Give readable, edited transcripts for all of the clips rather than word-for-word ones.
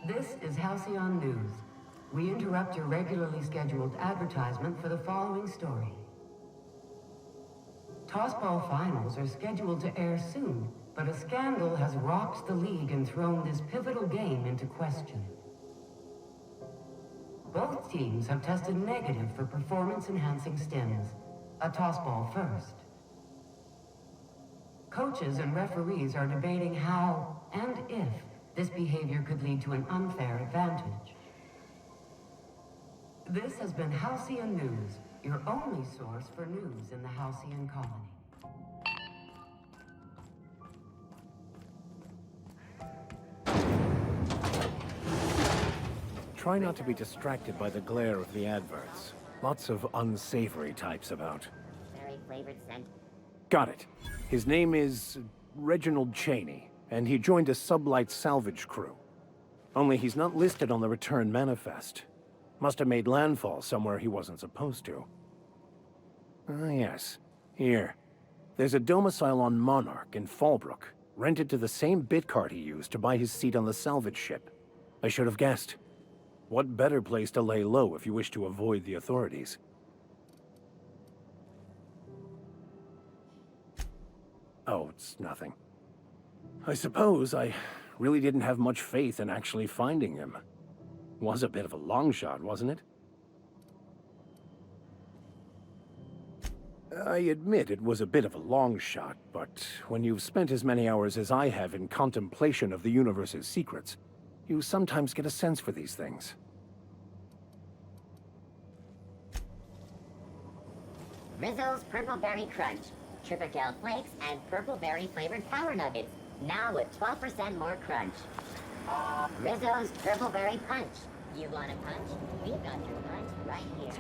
This is Halcyon News. We interrupt your regularly scheduled advertisement for the following story. Tossball finals are scheduled to air soon, but a scandal has rocked the league and thrown this pivotal game into question. Both teams have tested negative for performance-enhancing stims. A tossball first. Coaches and referees are debating how and if this behavior could lead to an unfair advantage. This has been Halcyon News, your only source for news in the Halcyon colony. Try not to be distracted by the glare of the adverts. Lots of unsavory types about. Very flavored scent. Got it. His name is Reginald Cheney, and he joined a sublight salvage crew. Only he's not listed on the return manifest. Must have made landfall somewhere he wasn't supposed to. Ah, yes. Here. There's a domicile on Monarch in Fallbrook, rented to the same bit card he used to buy his seat on the salvage ship. I should have guessed. What better place to lay low if you wish to avoid the authorities? Oh, it's nothing. I suppose I really didn't have much faith in actually finding him. Was a bit of a long shot, wasn't it? I admit it was a bit of a long shot, but when you've spent as many hours as I have in contemplation of the universe's secrets, you sometimes get a sense for these things. Rizzo's Purple Berry Crunch, Triple Flakes, and Purple Berry flavored Power Nuggets, now with 12% more crunch. Rizzo's Purple Berry Punch. You want a punch? We've got your punch right here.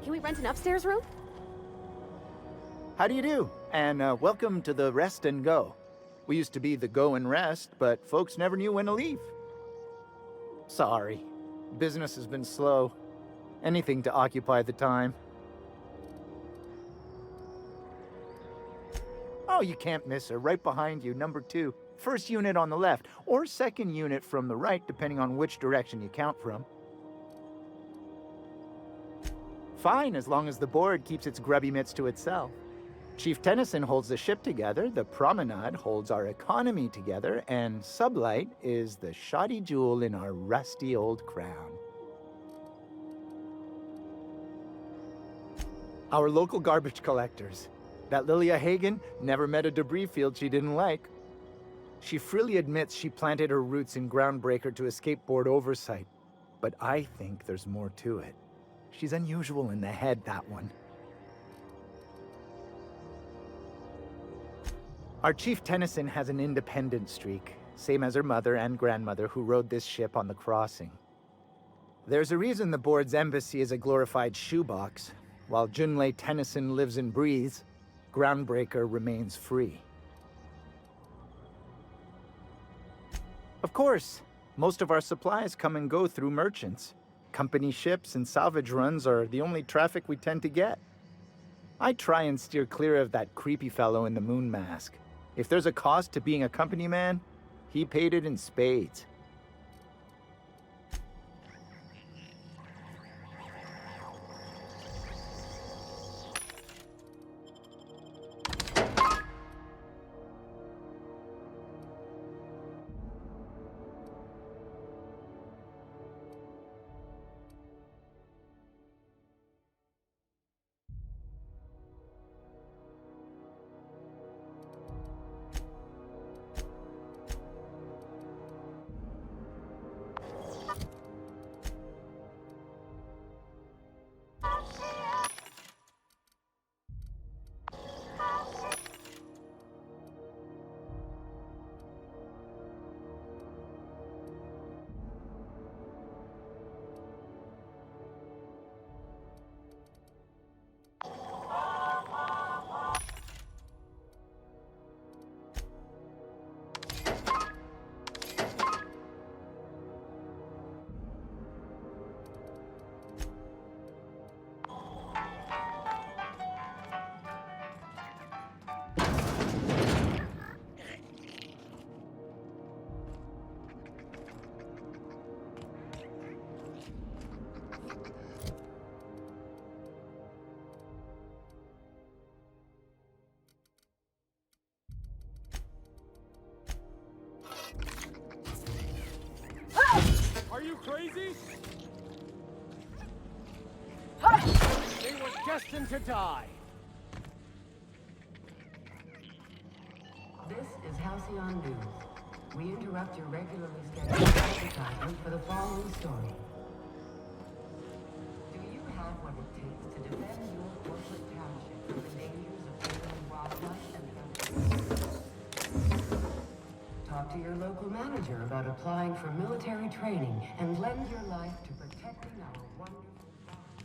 Can we rent an upstairs room? How do you do? And welcome to the Rest and Go. We used to be the Go and Rest, but folks never knew when to leave. Sorry. Business has been slow. Anything to occupy the time. Oh, you can't miss her. Right behind you, number 2. First unit on the left, or second unit from the right, depending on which direction you count from. Fine, as long as the board keeps its grubby mitts to itself. Chief Tennyson holds the ship together, the Promenade holds our economy together, and Sublight is the shoddy jewel in our rusty old crown. Our local garbage collectors. That Lilia Hagen never met a debris field she didn't like. She freely admits she planted her roots in Groundbreaker to escape board oversight, but I think there's more to it. She's unusual in the head, that one. Our Chief Tennyson has an independent streak, same as her mother and grandmother who rode this ship on the crossing. There's a reason the board's embassy is a glorified shoebox. While Junlei Tennyson lives and breathes, Groundbreaker remains free. Of course, most of our supplies come and go through merchants. Company ships and salvage runs are the only traffic we tend to get. I try and steer clear of that creepy fellow in the moon mask. If there's a cost to being a company man, he paid it in spades. Are you crazy? They were destined to die. This is Halcyon News. We interrupt your regularly scheduled advertising department for the following story. Do you have what it takes to defend your corporate township from the dangers of alien wildlife and the other? Talk to your local manager about applying for military training and lend your life to protecting our wonderful environment.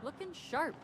Looking sharp.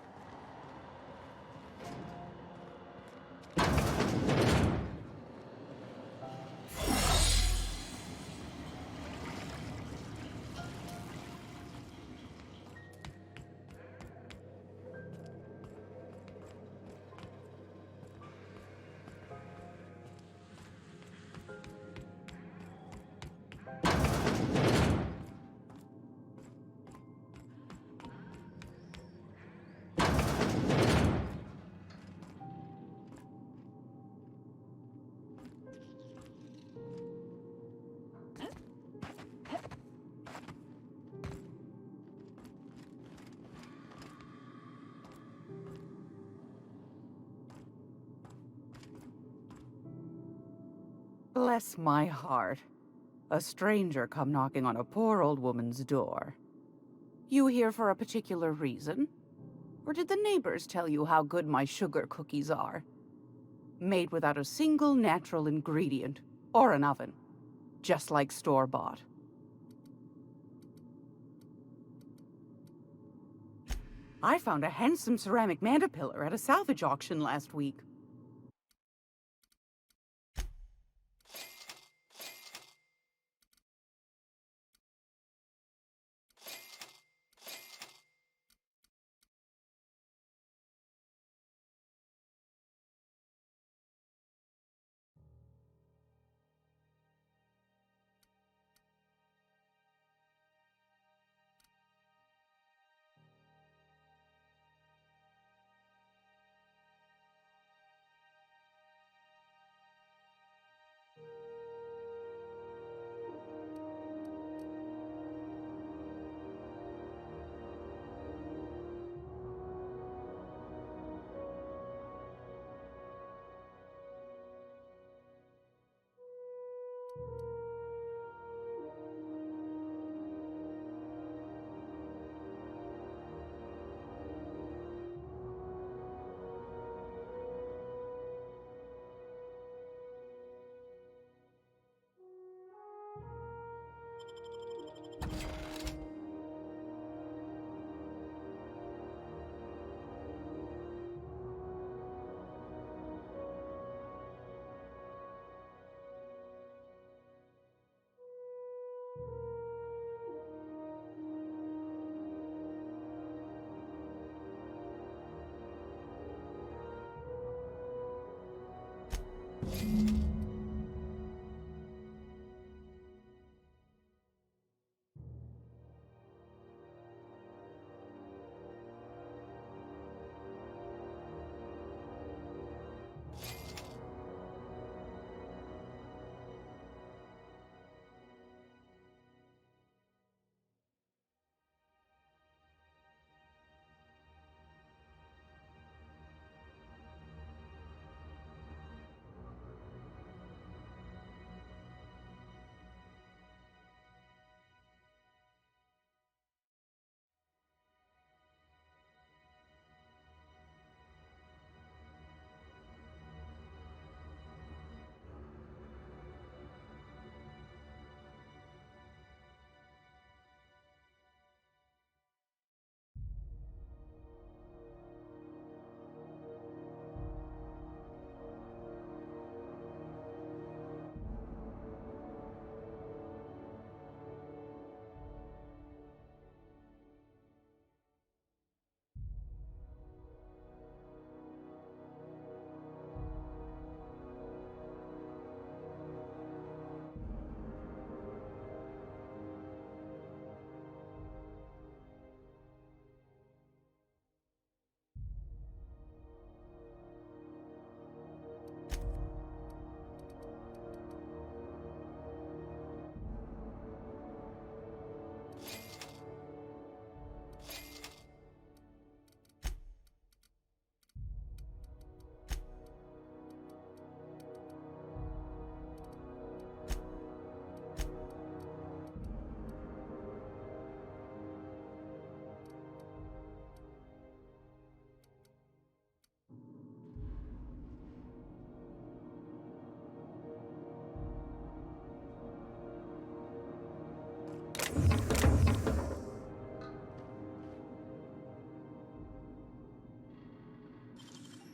Bless my heart. A stranger come knocking on a poor old woman's door. You here for a particular reason? Or did the neighbors tell you how good my sugar cookies are? Made without a single natural ingredient, or an oven. Just like store-bought. I found a handsome ceramic mandapillar at a salvage auction last week.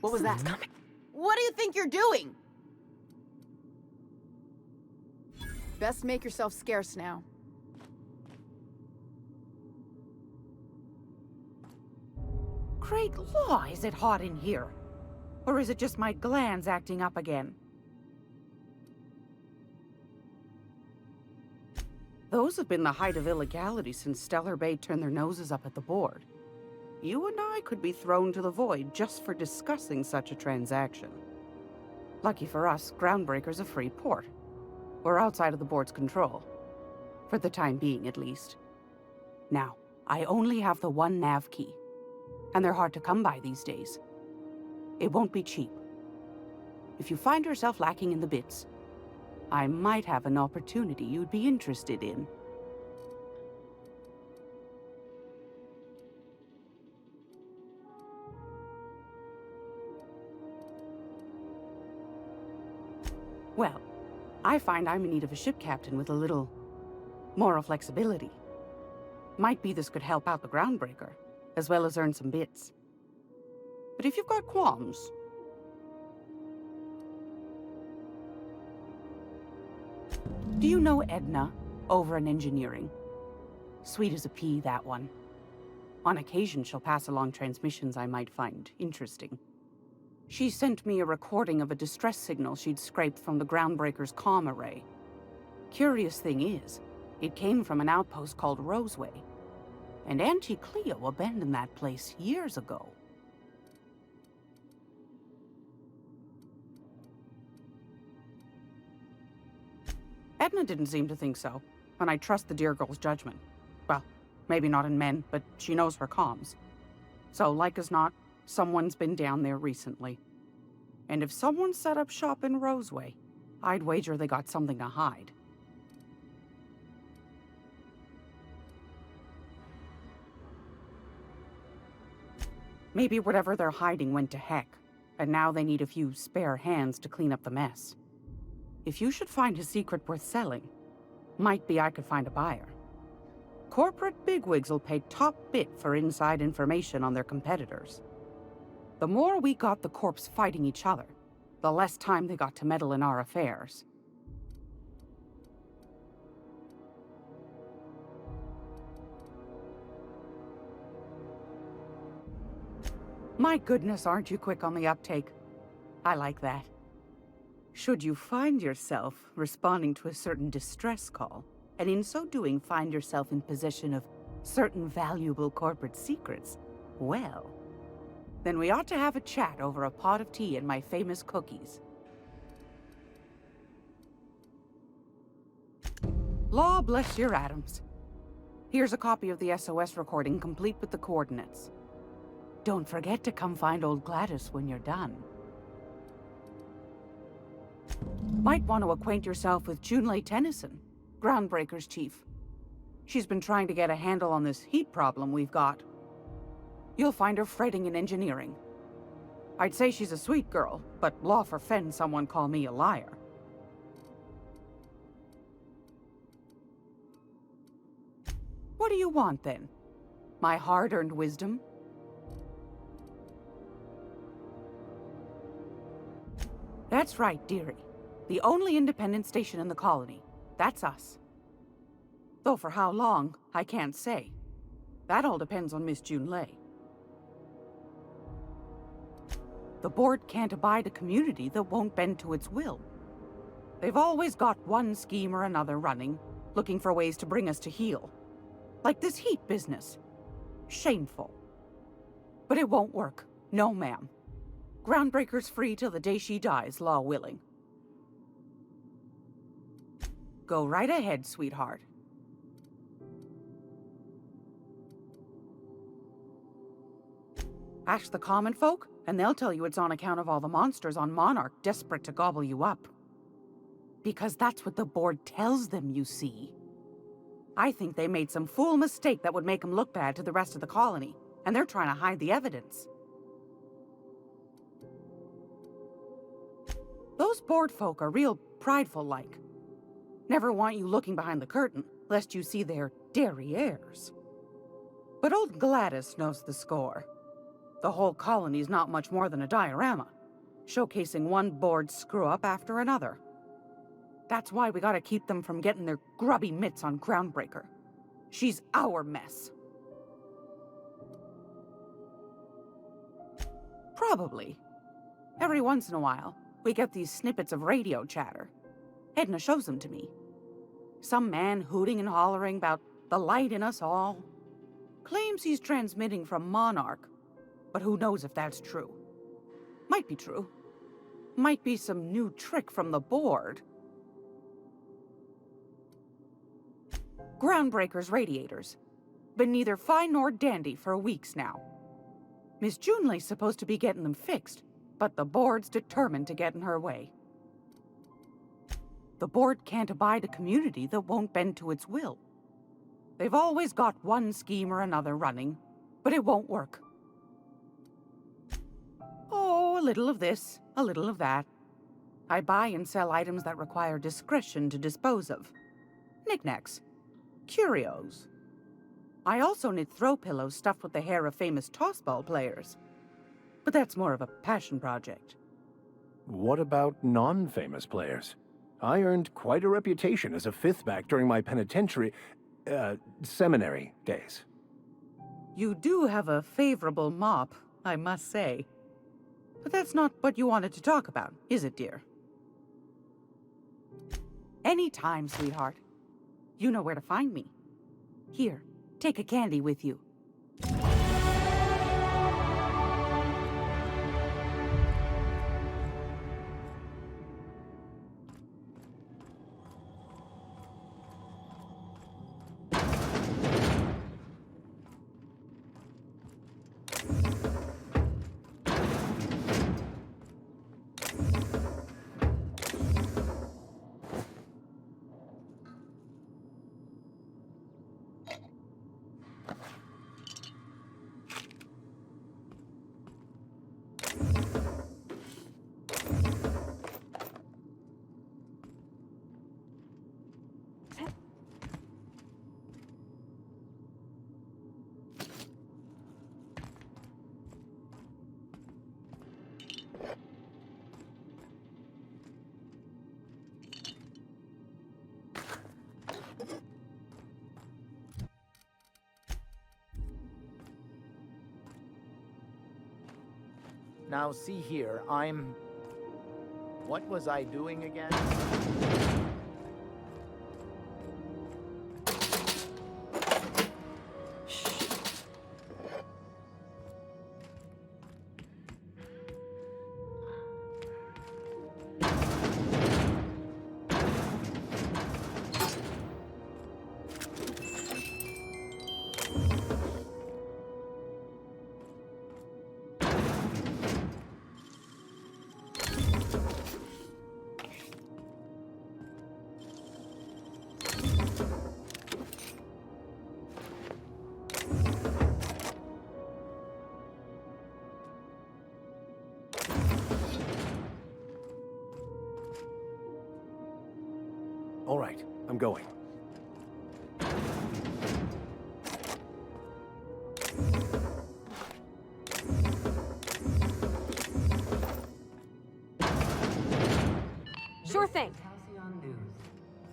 What was that? What do you think you're doing? Best make yourself scarce now. Great law, is it hot in here? Or is it just my glands acting up again? Those have been the height of illegality since Stellar Bay turned their noses up at the board. You and I could be thrown to the void just for discussing such a transaction. Lucky for us, Groundbreaker's a free port. We're outside of the board's control. For the time being, at least. Now, I only have the one nav key. And they're hard to come by these days. It won't be cheap. If you find yourself lacking in the bits, I might have an opportunity you'd be interested in. Well, I find I'm in need of a ship captain with a little moral flexibility. Might be this could help out the Groundbreaker, as well as earn some bits. But if you've got qualms... Do you know Edna, over in engineering? Sweet as a pea, that one. On occasion, she'll pass along transmissions I might find interesting. She sent me a recording of a distress signal she'd scraped from the Groundbreaker's comm array. Curious thing is, it came from an outpost called Roseway. And Auntie Cleo abandoned that place years ago. Edna didn't seem to think so, and I trust the dear girl's judgment. Well, maybe not in men, but she knows her comms. So, like as not, someone's been down there recently. And if someone set up shop in Roseway, I'd wager they got something to hide. Maybe whatever they're hiding went to heck, and now they need a few spare hands to clean up the mess. If you should find a secret worth selling, might be I could find a buyer. Corporate bigwigs will pay top bit for inside information on their competitors. The more we got the corps fighting each other, the less time they got to meddle in our affairs. My goodness, aren't you quick on the uptake? I like that. Should you find yourself responding to a certain distress call, and in so doing find yourself in possession of certain valuable corporate secrets, well, then we ought to have a chat over a pot of tea and my famous cookies. Law bless your atoms. Here's a copy of the SOS recording complete with the coordinates. Don't forget to come find old Gladys when you're done. Might want to acquaint yourself with Junlei Tennyson, Groundbreaker's chief. She's been trying to get a handle on this heat problem we've got. You'll find her fretting in engineering. I'd say she's a sweet girl, but law forfend someone call me a liar. What do you want, then? My hard-earned wisdom? That's right, dearie. The only independent station in the colony. That's us. Though for how long, I can't say. That all depends on Miss Junlei. The board can't abide a community that won't bend to its will. They've always got one scheme or another running, looking for ways to bring us to heel. Like this heat business. Shameful. But it won't work. No, ma'am. Groundbreaker's free till the day she dies, law willing. Go right ahead, sweetheart. Ask the common folk, and they'll tell you it's on account of all the monsters on Monarch desperate to gobble you up. Because that's what the board tells them, you see. I think they made some fool mistake that would make them look bad to the rest of the colony, and they're trying to hide the evidence. Those board folk are real prideful-like. Never want you looking behind the curtain, lest you see their derrieres. But old Gladys knows the score. The whole colony's not much more than a diorama, showcasing one board screw-up after another. That's why we gotta keep them from getting their grubby mitts on Groundbreaker. She's our mess. Probably. Every once in a while, we get these snippets of radio chatter. Edna shows them to me. Some man hooting and hollering about the light in us all. Claims he's transmitting from Monarch, but who knows if that's true. Might be true. Might be some new trick from the board. Groundbreaker's radiators. Been neither fine nor dandy for weeks now. Miss Junley's supposed to be getting them fixed, but the board's determined to get in her way. The board can't abide a community that won't bend to its will. They've always got one scheme or another running, but it won't work. Oh, a little of this, a little of that. I buy and sell items that require discretion to dispose of. Knickknacks. Curios. I also knit throw pillows stuffed with the hair of famous tossball players. But that's more of a passion project. What about non-famous players? I earned quite a reputation as a fifth-back during my penitentiary, seminary days. You do have a favorable mop, I must say. But that's not what you wanted to talk about, is it, dear? Anytime, sweetheart. You know where to find me. Here, take a candy with you. Now see here, what was I doing again? All right, I'm going. Sure thing. Halcyon News.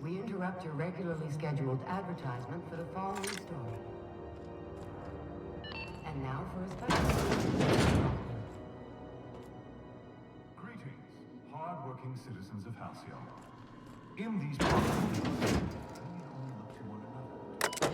We interrupt your regularly scheduled advertisement for the following story. And now for a special... Greetings, hard-working citizens of Halcyon. In these parts, we only look to one another.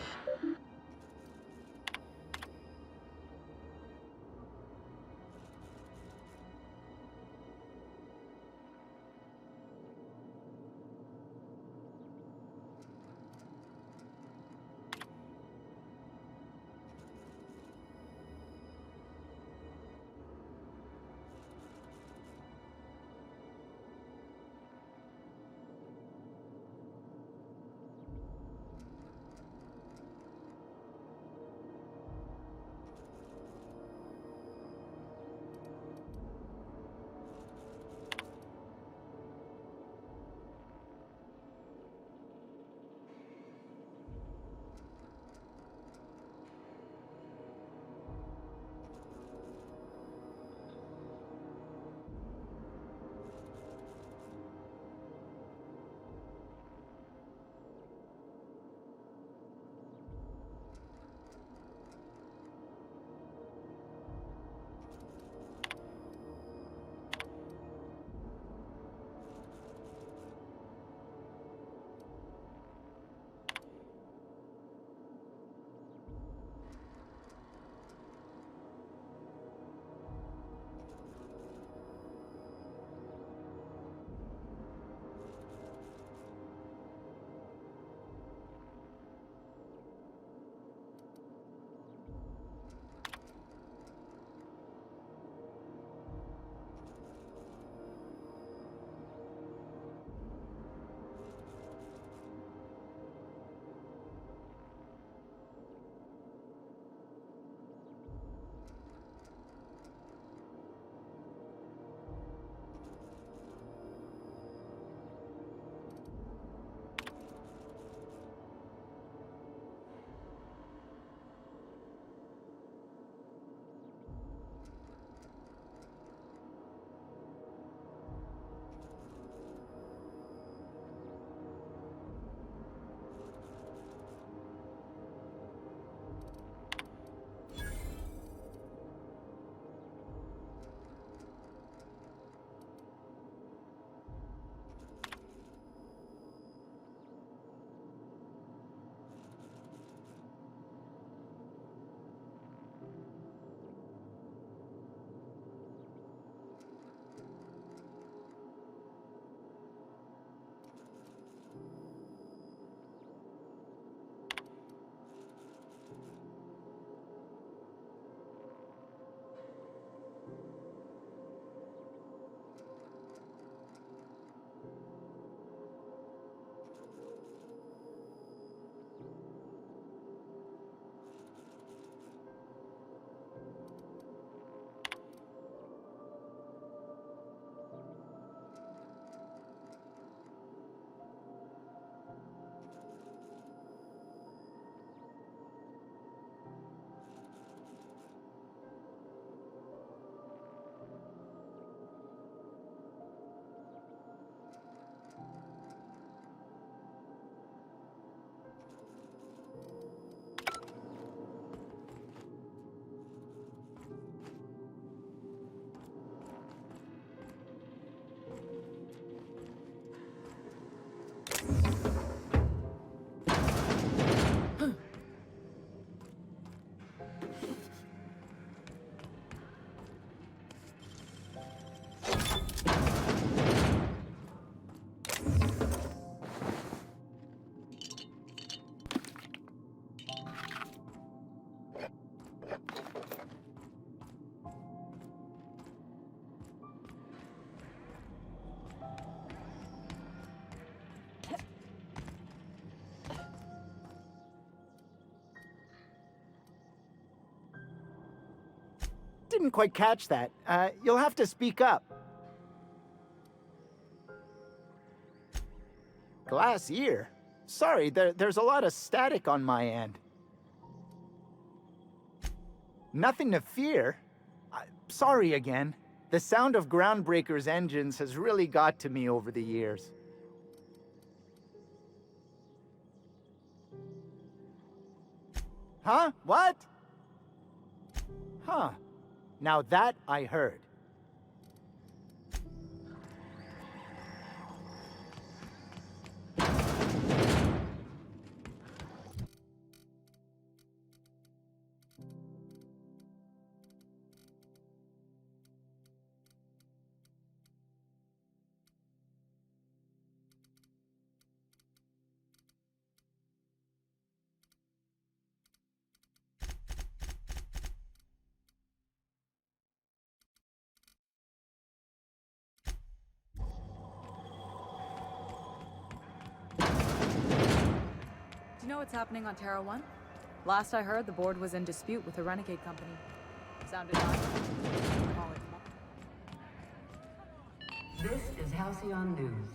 didn't quite catch that. You'll have to speak up. Glass ear? Sorry, there's a lot of static on my end. Nothing to fear. Sorry again. The sound of Groundbreaker's engines has really got to me over the years. Huh? What? Huh. Now that I heard. Do you know what's happening on Terra 1? Last I heard, the board was in dispute with a renegade company. Sounded like... This is Halcyon News.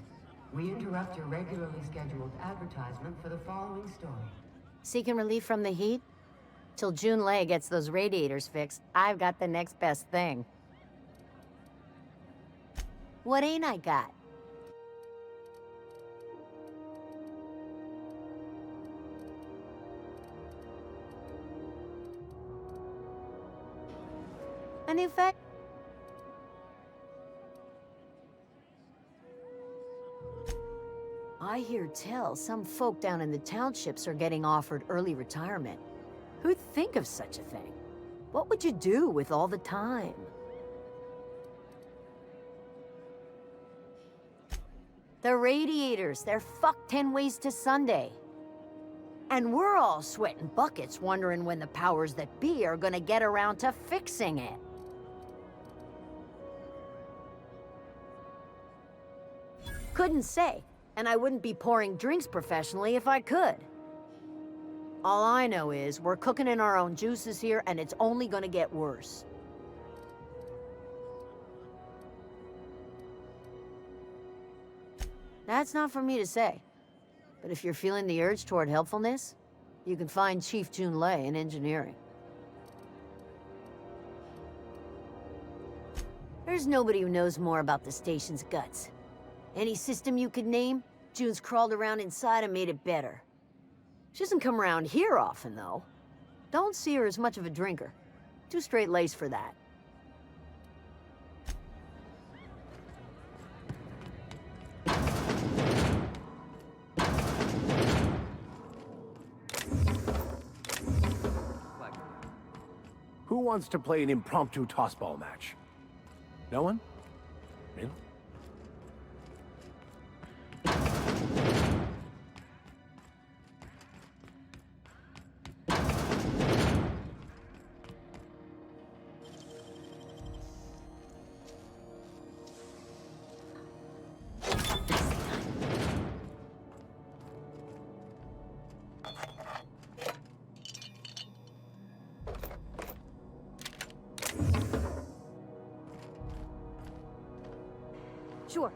We interrupt your regularly scheduled advertisement for the following story. Seeking relief from the heat? Till June Lay gets those radiators fixed, I've got the next best thing. What ain't I got? A new fact? I hear tell some folk down in the townships are getting offered early retirement. Who'd think of such a thing? What would you do with all the time? The radiators, they're fucked 10 ways to Sunday. And we're all sweating buckets wondering when the powers that be are gonna get around to fixing it. Couldn't say, and I wouldn't be pouring drinks professionally if I could. All I know is we're cooking in our own juices here, and it's only gonna get worse. That's not for me to say, but if you're feeling the urge toward helpfulness, you can find Chief Jun Lei in engineering. There's nobody who knows more about the station's guts. Any system you could name, June's crawled around inside and made it better. She doesn't come around here often, though. Don't see her as much of a drinker. Too straight-laced for that. Who wants to play an impromptu tossball match? No one? Really? Sure.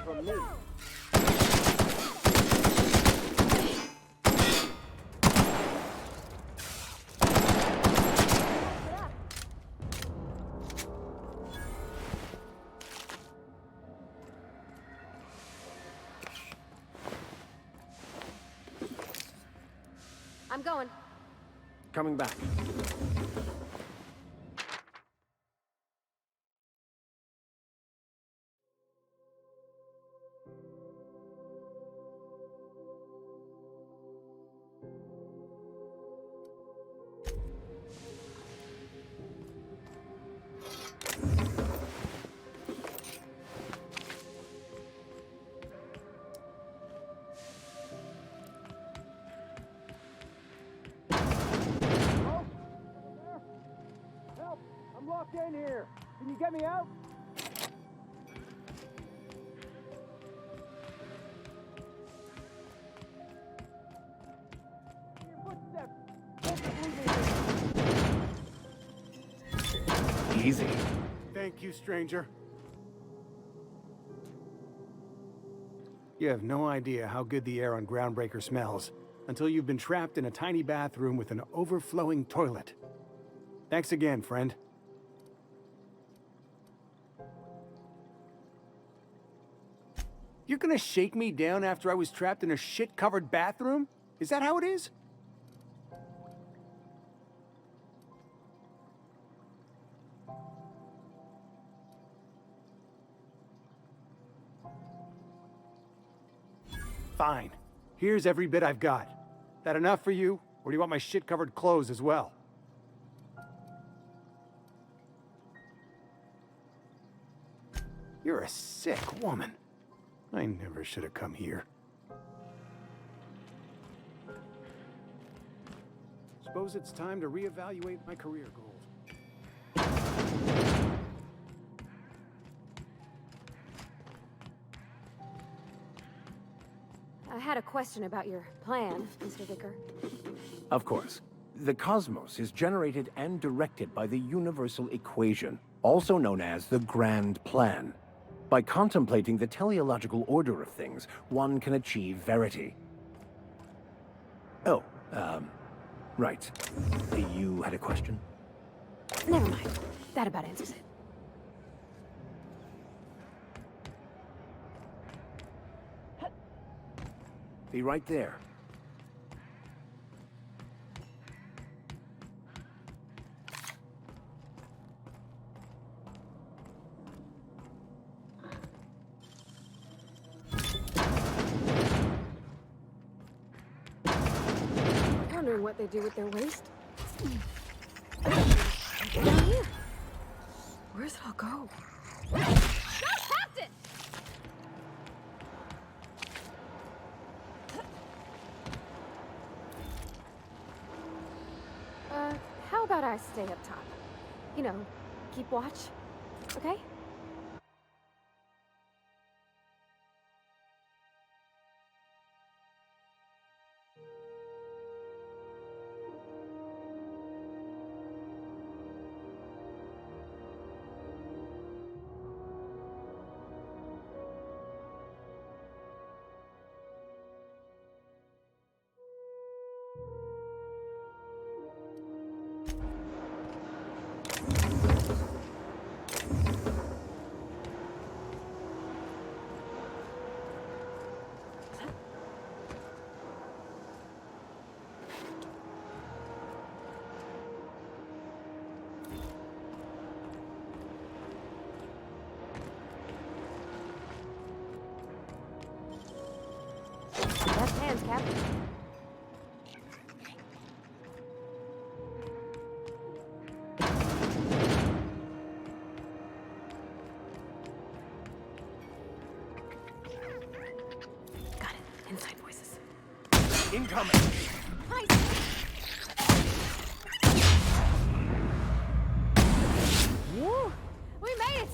From me. going. Coming back. I'm locked in here. Can you get me out? Your footsteps. Easy. Thank you, stranger. You have no idea how good the air on Groundbreaker smells until you've been trapped in a tiny bathroom with an overflowing toilet. Thanks again, friend. You're gonna shake me down after I was trapped in a shit-covered bathroom? Is that how it is? Fine. Here's every bit I've got. That enough for you, or do you want my shit-covered clothes as well? You're a sick woman. I never should have come here. Suppose it's time to reevaluate my career goals. I had a question about your plan, Mr. Vicker. Of course. The cosmos is generated and directed by the universal equation, also known as the Grand Plan. By contemplating the teleological order of things, one can achieve verity. Oh, right. You had a question? Never mind. That about answers it. Be right there. Wondering what they do with their waste. Down here. Where's it all go? Captain! How about I stay up top? You know, keep watch, okay? Best hands, Captain. Got it. Inside voices. Incoming! Nice! Woo! We made it!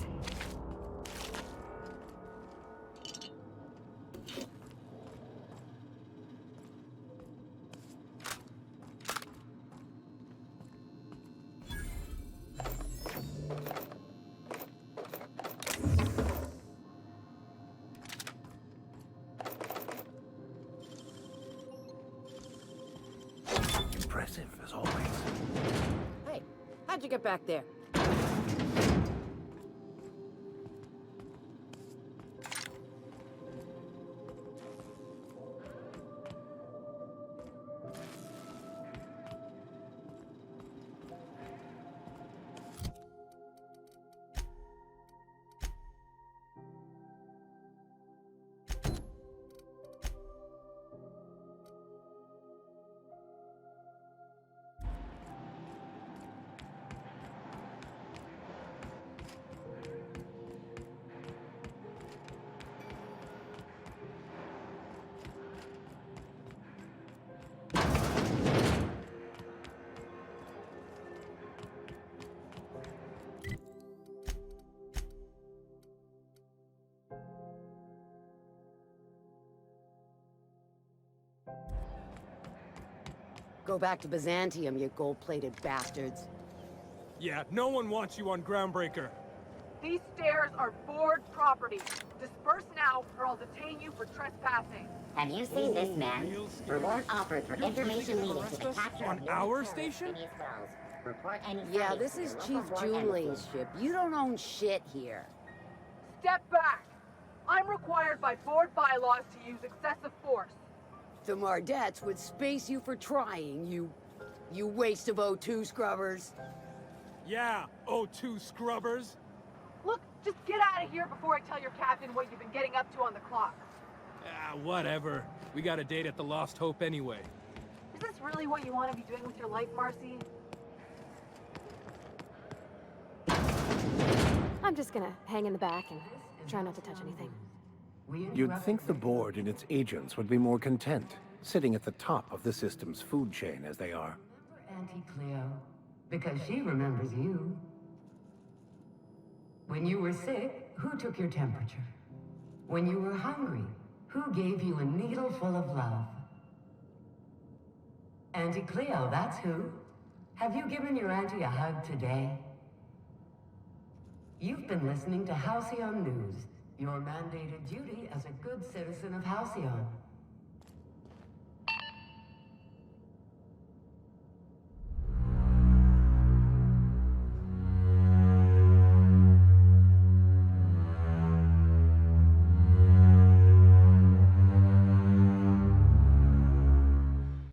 Impressive, as always. Hey, how'd you get back there? Go back to Byzantium, you gold-plated bastards. Yeah, no one wants you on Groundbreaker. These stairs are board property. Disperse now, or I'll detain you for trespassing. Have you seen this man? Reward offered for information leading to the capture on of our station? Report any Yeah, this is Chief Junling's ship. You don't own shit here. Step back! I'm required by board bylaws to use excessive force. The Mardettes would space you for trying, you waste of O2 scrubbers. Yeah, O2 scrubbers. Look, just get out of here before I tell your captain what you've been getting up to on the clock. Ah, whatever. We got a date at the Lost Hope anyway. Is this really what you want to be doing with your life, Marcy? I'm just gonna hang in the back and try not to touch anything. You'd think the board and its agents would be more content, sitting at the top of the system's food chain as they are. Auntie Cleo, because she remembers you. When you were sick, who took your temperature? When you were hungry, who gave you a needle full of love? Auntie Cleo, that's who. Have you given your auntie a hug today? You've been listening to Halcyon News, your mandated duty as a good citizen of Halcyon.